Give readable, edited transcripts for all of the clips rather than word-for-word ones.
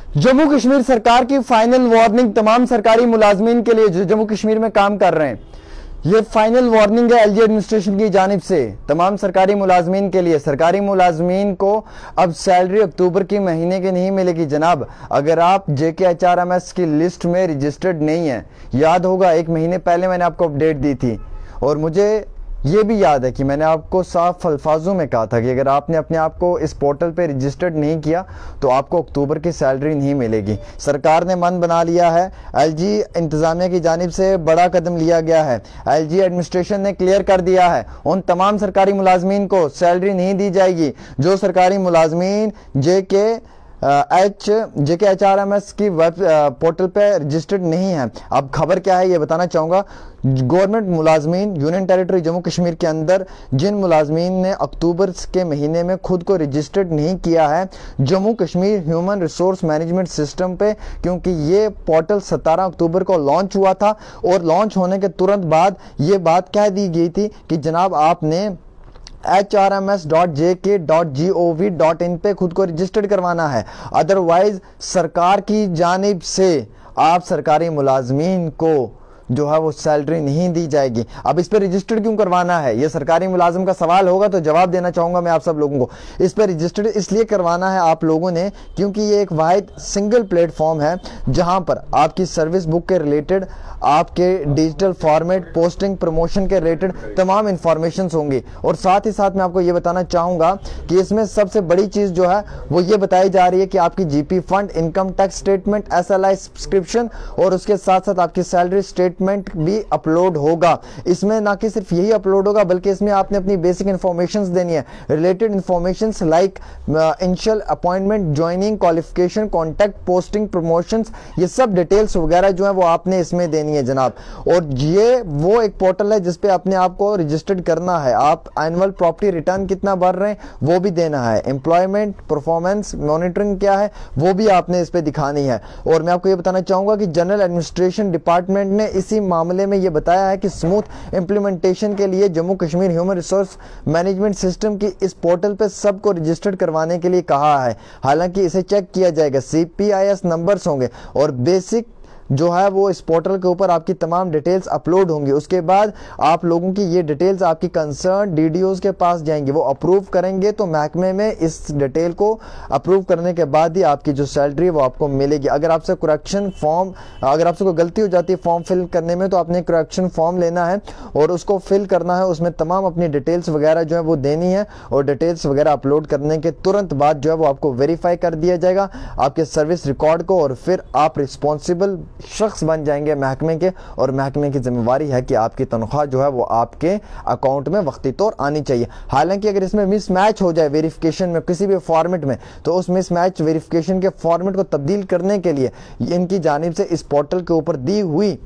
जम्मू कश्मीर सरकार की final warning तमाम सरकारी मुलाजमीन के लिए जो जम्मू कश्मीर में काम कर रहे हैं। ये फाइनल वार्निंग है एलजी एडमिनिस्ट्रेशन की जानिब से तमाम सरकारी मुलाजमीन के लिए। सरकारी मुलाजमीन को अब सैलरी अक्टूबर के महीने की नहीं मिलेगी जनाब, अगर आप JKHRMS की लिस्ट में रजिस्टर्ड नहीं है। याद होगा एक महीने पहले मैंने आपको अपडेट दी थी और मुझे ये भी याद है कि मैंने आपको साफ अल्फाजों में कहा था कि अगर आपने अपने आप को इस पोर्टल पे रजिस्टर्ड नहीं किया तो आपको अक्टूबर की सैलरी नहीं मिलेगी। सरकार ने मन बना लिया है, एलजी इंतजामिया की जानिब से बड़ा कदम लिया गया है। एलजी एडमिनिस्ट्रेशन ने क्लियर कर दिया है उन तमाम सरकारी मुलाजमीन को सैलरी नहीं दी जाएगी जो सरकारी मुलाजमीन JKHRMS की वेब पोर्टल पे रजिस्टर्ड नहीं है। अब खबर क्या है ये बताना चाहूँगा। गवर्नमेंट मुलाजमीन यूनियन टेरिटरी जम्मू कश्मीर के अंदर जिन मुलाजमीन ने अक्टूबर के महीने में खुद को रजिस्टर्ड नहीं किया है Jammu Kashmir human resource management system पे, क्योंकि ये पोर्टल 17 अक्टूबर को लॉन्च हुआ था और लॉन्च होने के तुरंत बाद ये बात कह दी गई थी कि जनाब आपने hrms.jk.gov.in पे खुद को रजिस्टर्ड करवाना है, अदरवाइज सरकार की जानिब से आप सरकारी मुलाजमीन को जो है वो सैलरी नहीं दी जाएगी। अब इस पे रजिस्टर्ड क्यों करवाना है, ये सरकारी मुलाजिम का सवाल होगा तो जवाब देना चाहूंगा मैं आप सब लोगों को। इस पे रजिस्टर्ड इसलिए करवाना है आप लोगों ने क्योंकि ये एक वाहिद सिंगल प्लेटफॉर्म है जहां पर आपकी सर्विस बुक के रिलेटेड, आपके डिजिटल फॉर्मेट, पोस्टिंग, प्रमोशन के रिलेटेड तमाम इंफॉर्मेशन होंगी। और साथ ही साथ मैं आपको ये बताना चाहूंगा कि इसमें सबसे बड़ी चीज जो है वो ये बताई जा रही है कि आपकी GP fund, income tax statement, SLI subscription और उसके साथ साथ आपकी सैलरी स्टेटमेंट भी अपलोड होगा। इसमें ना कि सिर्फ यही अपलोड होगा बल्कि इसमें आपने अपनी बेसिक इंफॉर्मेशन देनी है, related information like initial appointment, joining, qualification, contact, posting, promotions, ये सब डिटेल्स वगैरह जो है वो आपने इसमें देनी है जनाब। और ये वो एक पोर्टल है जिसपे अपने आप को रजिस्टर्ड करना है। आप एनुअल प्रॉपर्टी रिटर्न कितना भर रहे हैं वो भी देना है, एम्प्लॉयमेंट परफॉर्मेंस मॉनिटरिंग क्या है वो भी आपने इस पे दिखानी है। और मैं आपको ये बताना चाहूंगा कि जनरल एडमिनिस्ट्रेशन डिपार्टमेंट ने इसी मामले में यह बताया है कि स्मूथ इंप्लीमेंटेशन के लिए Jammu Kashmir human resource management system की इस पोर्टल पे सबको रजिस्टर्ड करवाने के लिए कहा है। हालांकि इसे चेक किया जाएगा, CPIS नंबर्स होंगे और बेसिक जो है वो इस पोर्टल के ऊपर आपकी तमाम डिटेल्स अपलोड होंगी। उसके बाद आप लोगों की ये डिटेल्स आपकी कंसर्न DDOs के पास जाएंगी, वो अप्रूव करेंगे तो महकमे में इस डिटेल को अप्रूव करने के बाद ही आपकी जो सैलरी है वो आपको मिलेगी। अगर आपसे करेक्शन फॉर्म, अगर आपसे कोई गलती हो जाती है फॉर्म फिल करने में तो आपने करेक्शन फॉर्म लेना है और उसको फिल करना है, उसमें तमाम अपनी डिटेल्स वगैरह जो है वो देनी है और डिटेल्स वगैरह अपलोड करने के तुरंत बाद जो है वो आपको वेरीफाई कर दिया जाएगा आपके सर्विस रिकॉर्ड को और फिर आप रिस्पॉन्सिबल शख्स बन जाएंगे महकमे के। और महकमे की जिम्मेवारी है कि आपकी तनख्वाह जो है वो आपके अकाउंट में वक्ती तौर आनी चाहिए। हालांकि अगर इसमें मिसमैच हो जाए वेरिफिकेशन में किसी भी फॉर्मेट में तो उस मिसमैच वेरिफिकेशन के फॉर्मेट को तब्दील करने के लिए इनकी जानिब से इस पोर्टल के ऊपर दी हुई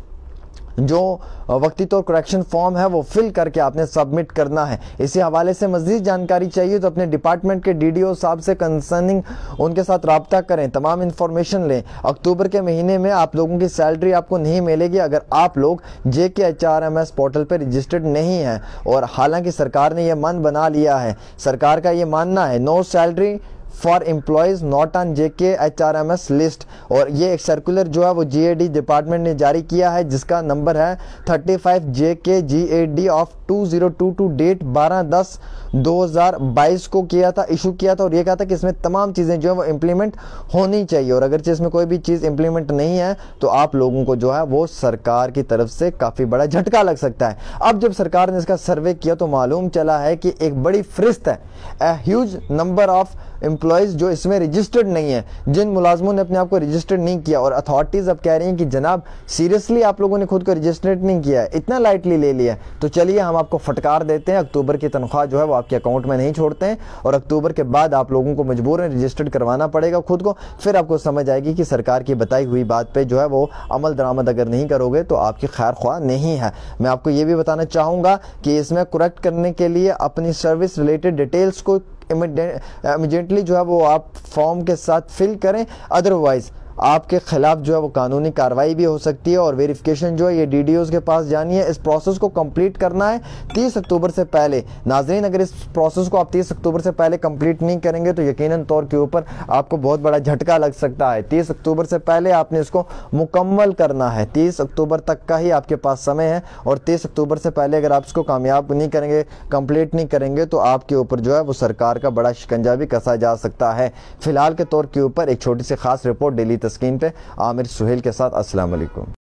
जो वक्ती तौर करेक्शन फॉर्म है वो फिल करके आपने सबमिट करना है। इसी हवाले से मजीद जानकारी चाहिए तो अपने डिपार्टमेंट के DDO साहब से कंसर्निंग उनके साथ रब्ता करें, तमाम इंफॉर्मेशन लें। अक्टूबर के महीने में आप लोगों की सैलरी आपको नहीं मिलेगी अगर आप लोग JKHRMS पोर्टल पर रजिस्टर्ड नहीं है। और हालांकि सरकार ने यह मन बना लिया है, सरकार का ये मानना है no salary for employees not on JKHRMS list. और ये एक सर्कुलर जो है वो GAD डिपार्टमेंट ने जारी किया है जिसका नंबर है 35 JKGAD ऑफ 2022 डेट 12/10/2022 को किया था, इशू किया था। और ये कहा था कि इसमें तमाम चीज़ें जो है वो इम्प्लीमेंट होनी चाहिए और अगर इसमें कोई भी चीज़ इम्प्लीमेंट नहीं है तो आप लोगों को जो है वो सरकार की तरफ से काफ़ी बड़ा झटका लग सकता है। अब जब सरकार ने इसका सर्वे किया तो मालूम चला है कि एक बड़ी फहरिस्त है, a huge number of employees जो इसमें रजिस्टर्ड नहीं है, जिन मुलाजमों ने अपने आप को रजिस्टर्ड नहीं किया। और अथॉरिटीज अब कह रही हैं कि जनाब सीरियसली आप लोगों ने खुद को रजिस्टर्ड नहीं किया है, इतना लाइटली ले लिया, तो चलिए हम आपको फटकार देते हैं, अक्टूबर की तनख्वाह जो है वो आपके अकाउंट में नहीं छोड़ते हैं और अक्टूबर के बाद आप लोगों को मजबूरन रजिस्टर्ड करवाना पड़ेगा खुद को। फिर आपको समझ आएगी कि सरकार की बताई हुई बात पे जो है वो अमल दरामद अगर नहीं करोगे तो आपकी खैर ख्वाह नहीं है। मैं आपको ये भी बताना चाहूँगा कि इसमें करेक्ट करने के लिए अपनी सर्विस रिलेटेड डिटेल्स को इमीडिएटली जो है वो आप फॉर्म के साथ फिल करें, अदरवाइज आपके खिलाफ जो है वो कानूनी कार्रवाई भी हो सकती है। और वेरिफिकेशन जो है ये DDOs के पास जानी है। इस प्रोसेस को कंप्लीट करना है 30 अक्टूबर से पहले। नाज़रीन, अगर इस प्रोसेस को आप 30 अक्टूबर से पहले कंप्लीट नहीं करेंगे तो यकीनन तौर के ऊपर आपको बहुत बड़ा झटका लग सकता है। 30 अक्टूबर से पहले आपने इसको मुकम्मल करना है। 30 अक्टूबर तक का ही आपके पास समय है और 30 अक्टूबर से पहले अगर आप इसको कामयाब नहीं करेंगे, कंप्लीट नहीं करेंगे तो आपके ऊपर जो है वो सरकार का बड़ा शिकंजा भी कसा जा सकता है। फिलहाल के तौर के ऊपर एक छोटी सी खास रिपोर्ट डेली तस्कीन पे आमिर सुहेल के साथ। अस्सलाम वालेकुम।